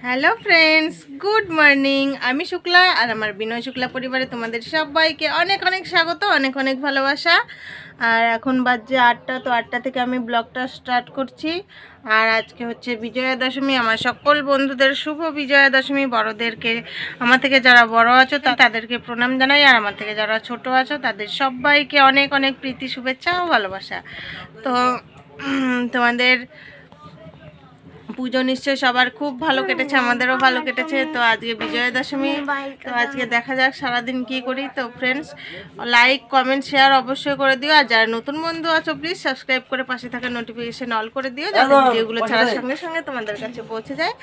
Hello friends, good morning. আমি শুক্লা আর আমার বিনয় শুক্লা পরিবারে তোমাদের সবাইকে অনেক অনেক স্বাগত, অনেক অনেক ভালোবাসা। আর এখন বাজে 8টা, তো 8টা থেকে আমি ব্লগটা স্টার্ট করছি। আর আজকে হচ্ছে বিজয়া দশমী। আমার সকল বন্ধুদের শুভ বিজয়া দশমী। বড়দেরকে, আমার থেকে যারা বড় আছো তাদেরকে প্রণাম জানাই, আর আমার থেকে যারা ছোট আছো তাদের সবাইকে অনেক অনেক প্রীতি, শুভেচ্ছা ও ভালোবাসা। তো তোমাদের পুজো নিশ্চয়ই সবার খুব ভালো কেটেছে, আমাদেরও ভালো কেটেছে। তো আজকে বিজয়া দশমী, তো আজকে দেখা যাক সারাদিন কি করি। তো ফ্রেন্ডস, লাইক কমেন্ট শেয়ার অবশ্যই করে দিও। আর যারা নতুন বন্ধু আছো প্লিজ সাবস্ক্রাইব করে পাশে থাকা নোটিফিকেশন অল করে দিও, যাতে ভিডিওগুলো ছাড়ার সঙ্গে সঙ্গে তোমাদের কাছে পৌঁছে যায়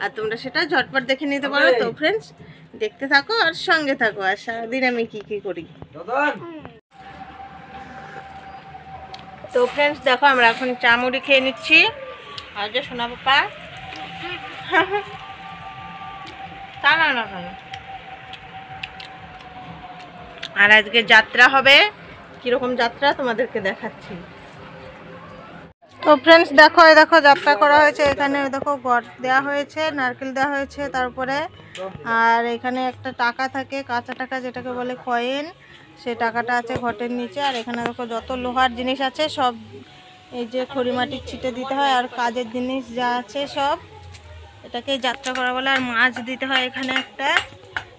আর তোমরা সেটা ঝটপট দেখে নিতে পারো। তো ফ্রেন্ডস, দেখতে থাকো আর সঙ্গে থাকো, আর সারাদিন আমি কি কি করি। তো ফ্রেন্ডস দেখো, আমরা এখন চা মুড়ি খেয়ে নিচ্ছি। আর যে সোনা পাপা তা না না কেন। আর আজকে যাত্রা হবে, কিরকম যাত্রা তোমাদেরকে দেখাচ্ছি। তো ফ্রেন্ডস দেখো, এই দেখো যাত্রা করা হয়েছে। এখানে দেখো গড় দেওয়া হয়েছে, নারকেল দেওয়া হয়েছে, তারপরে আর এখানে একটা টাকা থাকে, কাঁচা টাকা যেটাকে বলে কয়েন, সে টাকাটা আছে ঘটের নিচে। আর এখানে দেখো যত লোহার জিনিস আছে সব, এই যে খড়ি মাটির ছিটে দিতে হয়, আর কাজের জিনিস যা আছে সব, এটাকে যাত্রা করা বলে। আর মাছ দিতে হয় এখানে একটা,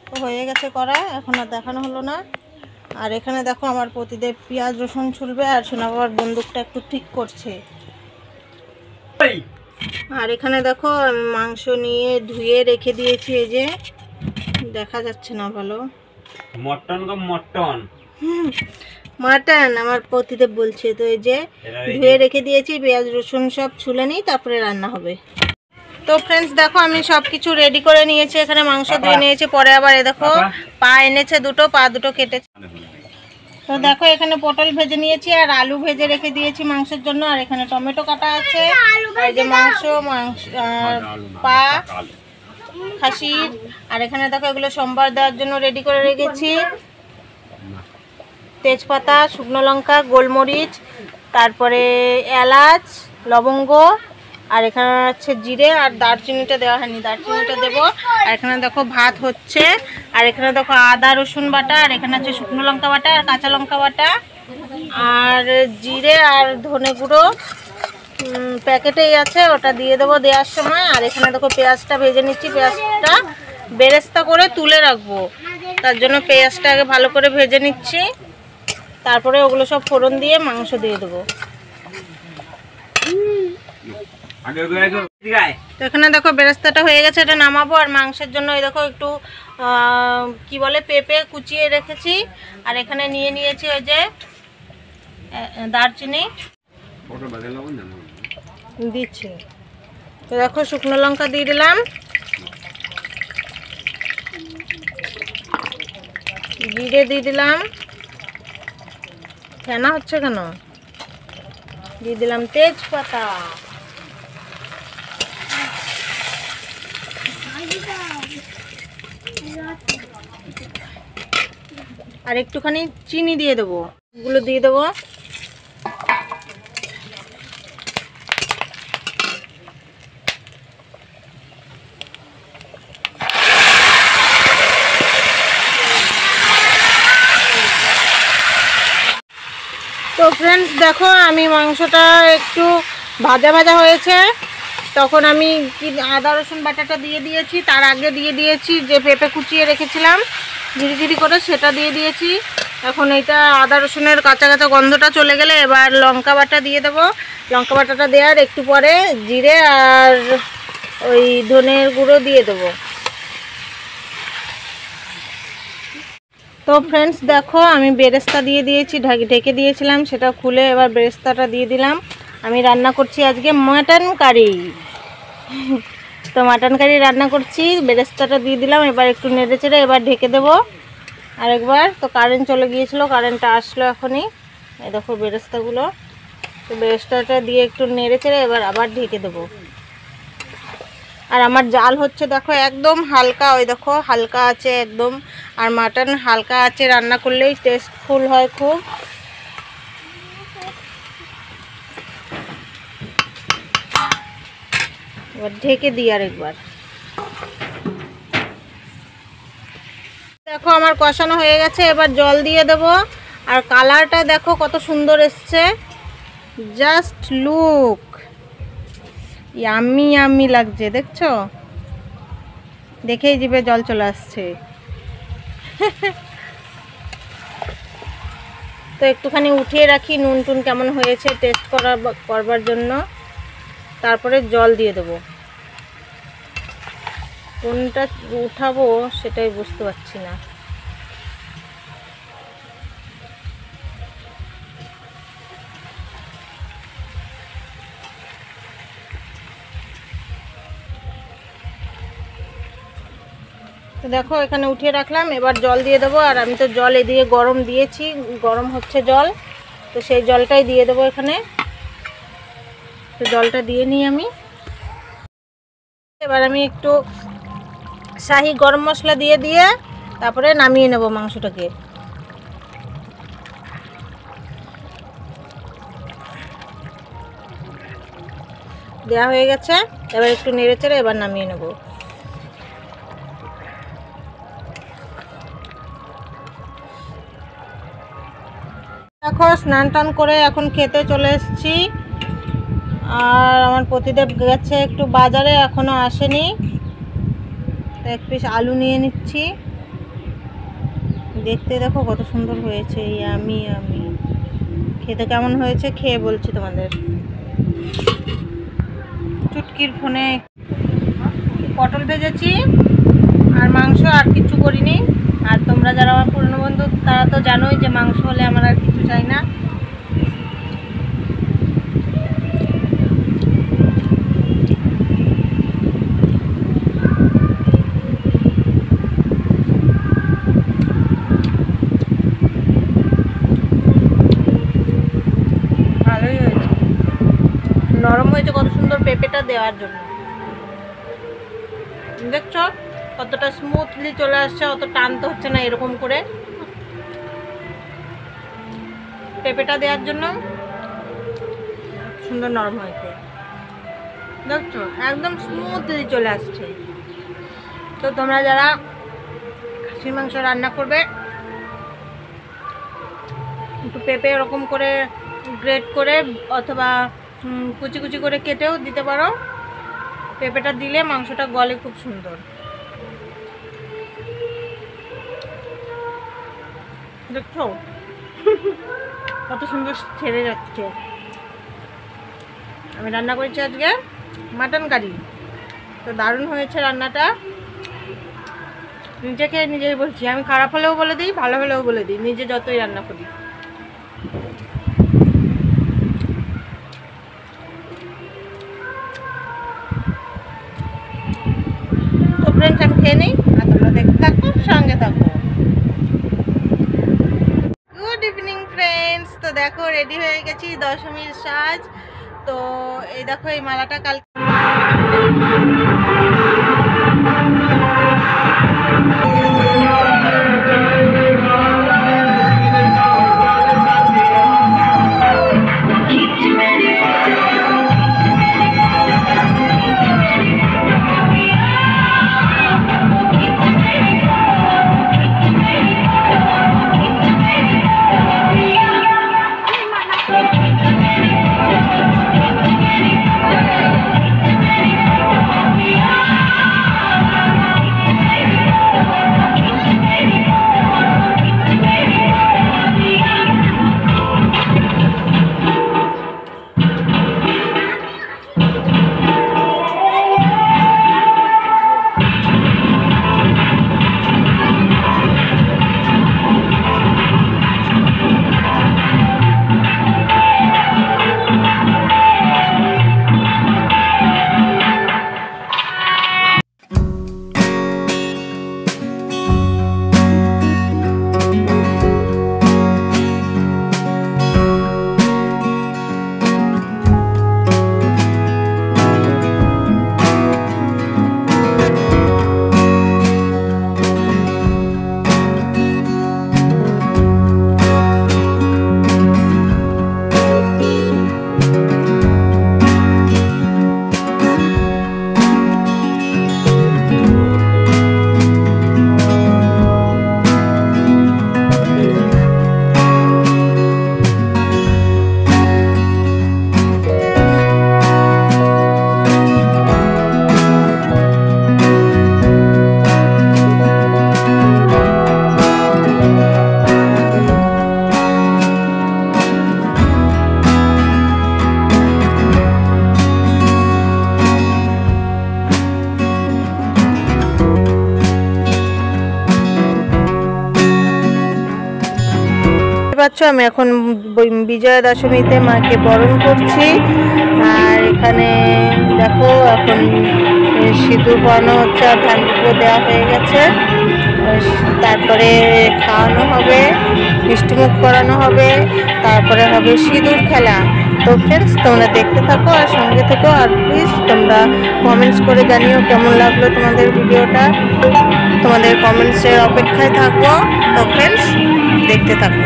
তো হয়ে গেছে করা, এখন আর দেখানো হলো না। আর এখানে দেখো আমার পতিদেব পেঁয়াজ রসুন ছুলবে, আর সোনা বাবার বন্দুকটা একটু ঠিক করছে। আর এখানে দেখো আমি মাংস নিয়ে ধুয়ে রেখে দিয়েছি, এই যে দেখা যাচ্ছে না ভালো, মটন গো মটন, মাটন আমার পতিদেব বলছে। তো এই যে ধুয়ে রেখে দিয়েছি, পেঁয়াজ রসুন সব ছুলে নিই, তারপরে রান্না হবে। তো ফ্রেন্ডস দেখো, আমি সব কিছু রেডি করে নিয়েছি। এখানে মাংস ধুয়ে নিয়েছি, পরে আবার এ দেখো পা এনেছে দুটো, পা দুটো কেটেছে। তো দেখো এখানে পটল ভেজে নিয়েছি, আর আলু ভেজে রেখে দিয়েছি মাংসের জন্য। আর এখানে টমেটো কাটা আছে, এই যে মাংস পা খাসির। আর এখানে দেখো এগুলো সোমবার দেওয়ার জন্য রেডি করে রেখেছি। তেজপাতা, শুকনো লঙ্কা, গোলমরিচ, তারপরে এলাচ, লবঙ্গ, আর এখানে হচ্ছে জিরে, আর দারচিনিটা দেওয়া হয়নি, দারচিনিটা দেবো। আর এখানে দেখো ভাত হচ্ছে, আর এখানে দেখো আদা রসুন বাটা, আর এখানে হচ্ছে শুকনো লঙ্কা বাটা আর কাঁচা লঙ্কা বাটা, আর জিরে আর ধনে গুঁড়ো প্যাকেটেই আছে, ওটা দিয়ে দেবো দেওয়ার সময়। আর এখানে দেখো পেঁয়াজটা ভেজে নিচ্ছি, পেঁয়াজটা বেরেস্তা করে তুলে রাখবো, তার জন্য পেঁয়াজটা আগে ভালো করে ভেজে নিচ্ছি, তারপরে ওগুলো সব ফোড়ন দিয়ে মাংস দিয়ে দেবো। তো এখানে দেখো বেরেস্তাটা হয়ে গেছে, এটা নামাবো। আর মাংসের জন্য এই দেখো একটু কি বলে পেঁপে কুচিয়ে রেখেছি, আর এখানে নিয়ে নিয়েছি ওই যে দারচিনি দিচ্ছি। তো দেখো শুকনো লঙ্কা দিয়ে দিলাম, জিরে দিয়ে দিলাম, ফেনা হচ্ছে কেন, দিয়ে দিলাম তেজপাতা, আর একটুখানি চিনি দিয়ে দেবো, এগুলো দিয়ে দেবো। তো ফ্রেন্ডস দেখো, আমি মাংসটা একটু ভাজা ভাজা হয়েছে, তখন আমি আদা রসুন বাটাটা দিয়ে দিয়েছি, তার আগে দিয়ে দিয়েছি যে পেঁপে কুচিয়ে রেখেছিলাম ঝিরি ঝিরি করে, সেটা দিয়ে দিয়েছি। এখন এইটা আদা রসুনের কাঁচা কাঁচা গন্ধটা চলে গেলে এবার লঙ্কা বাটা দিয়ে দেবো। লঙ্কা বাটাটা দেওয়ার একটু পরে জিরে আর ওই ধনের গুঁড়ো দিয়ে দেবো। তো ফ্রেন্ডস দেখো, আমি বেরেস্তা দিয়ে দিয়েছি, ঢেকে দিয়েছিলাম, সেটা খুলে এবার বেরেস্তাটা দিয়ে দিলাম। আমি রান্না করছি আজকে মাটন কারি। তো মাটন কারি রান্না করছি, বেরেস্তাটা দিয়ে দিলাম, এবার একটু নেড়ে চেড়ে এবার ঢেকে দেবো আরেকবার। তো কারেন্ট চলে গিয়েছিলো, কারেন্টটা আসলো এখনই। এই দেখো বেরেস্তাগুলো, তো বেরেস্তাটা দিয়ে একটু নেড়ে চেড়ে এবার আবার ঢেকে দেবো। আর আমার জাল হচ্ছে দেখো একদম হালকা, ওই দেখো হালকা আছে একদম। আর মাটন হালকা আছে রান্না করলেই টেস্টফুল হয় খুব। এবার ঢেকে দিই আরেকবার। দেখো আমার কষানো হয়ে গেছে, এবার জল দিয়ে দেব। আর কালারটা দেখো কত সুন্দর এসছে, জাস্ট লুক, ইয়াম্মি ইয়াম্মি লাগছে, দেখছো? দেখেই জিভে জল চলে আসছে। তো একটুখানি উঠিয়ে রাখি, নুন টুন কেমন হয়েছে টেস্ট করবার জন্য, তারপরে জল দিয়ে দেবো। কোনটা উঠাবো সেটাই বুঝতে পারছি না। তো দেখো এখানে উঠিয়ে রাখলাম, এবার জল দিয়ে দেবো। আর আমি তো জল এদিকে গরম দিয়েছি, গরম হচ্ছে জল, তো সেই জলটাই দিয়ে দেবো এখানে। তো জলটা দিয়ে নিই আমি। এবার আমি একটু শাহি গরম মশলা দিয়ে তারপরে নামিয়ে নেব মাংসটাকে। দেওয়া হয়ে গেছে, এবার একটু নেড়ে চেড়ে এবার নামিয়ে নেব। দেখো স্নান টান করে এখন খেতে চলে এসেছি। আর আমার পতিদেব গেছে একটু বাজারে, এখনো আসেনি। এক পিস আলু নিয়ে নিচ্ছি। দেখতে দেখো কত সুন্দর হয়েছে, আমি খেতে কেমন হয়েছে খেয়ে বলছি তোমাদের। চুটকির ফোনে পটল ভেজেছি আর মাংস, আর কিছু করিনি। আর তোমরা যারা আমার পুরনো বন্ধু তারা তো জানোই যে মাংস হলে আমার আর কিছু চাই না। ভালোই হয়েছে, নরম হয়েছে কত সুন্দর পেঁপেটা দেওয়ার জন্য। দেখছো কতটা স্মুথলি চলে আসছে, অত টানতে হচ্ছে না এরকম করে। পেঁপেটা দেওয়ার জন্য সুন্দর নরম হয়েছে, দেখছো একদম স্মুথলি চলে আসছে। তো তোমরা যারা খাসির মাংস রান্না করবে, একটু পেঁপে এরকম করে গ্রেট করে অথবা কুচি কুচি করে কেটেও দিতে পারো। পেঁপেটা দিলে মাংসটা গলে খুব সুন্দর। দেখছো কত সুন্দর ছেড়ে যাচ্ছে। আমি রান্না করেছি আজকে মাটন কারি, তো দারুণ হয়েছে রান্নাটা। নিজেকে নিজেই বলছি, আমি খারাপ হলেও বলে দিই, ভালো হলেও বলে দিই, নিজে যতই রান্না করি। তো ফ্রেন্ডস আমি খেয়ে নিই, আর তোমরা দেখতে থাকো, সঙ্গে থাকো। Good evening friends. তো দেখো রেডি হয়ে গেছি দশমীর সাজ। তো এই দেখো এই মালাটা কাল পাচ্ছ আমি এখন বিজয়া দশমীতে মাকে বরণ করছি। আর এখানে দেখো এখন সিঁদুর পরানো হচ্ছে আর ধান পুকুর দেওয়া হয়ে গেছে। তারপরে খাওয়ানো হবে, মিষ্টিমুখ করানো হবে, তারপরে হবে সিঁদুর খেলা। তো ফ্রেন্ডস তোমরা দেখতে থাকো আর সঙ্গে থেকো। আর প্লিজ তোমরা কমেন্টস করে জানিও কেমন লাগলো তোমাদের ভিডিওটা। তোমাদের কমেন্টসের অপেক্ষায় থাকবো। তো ফ্রেন্ডস দেখতে থাকো।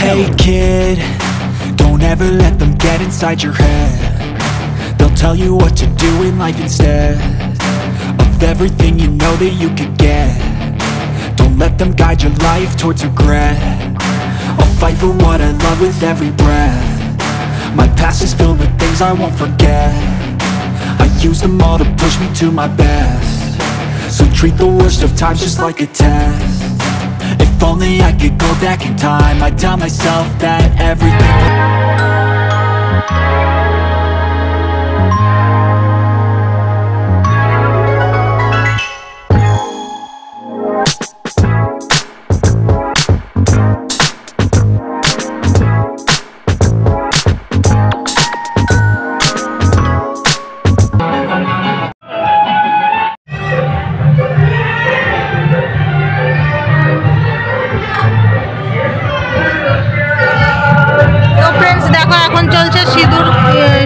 Hey kid, don't ever let them get inside your head. They'll tell you what to do in life instead of everything you know that you could get. Don't let them guide your life towards regret. I'll fight for what I love with every breath. My past is filled with things I won't forget. I use them all to push me to my best. So treat the worst of times just like a test. If only I could go back in time, I'd tell myself that everything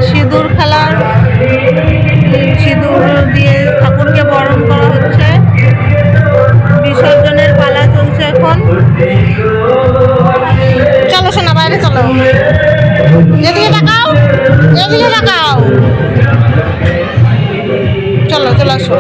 সিঁদুর খেলার সিঁদুর দিয়ে ঠাকুরকে বরণ করা হচ্ছে। বিসর্জনের পালা চলছে এখন। চলো শোনা বাইরে চলো, এদিকে তাকাও, এদিকে তাকাও, চলো চলে আসো।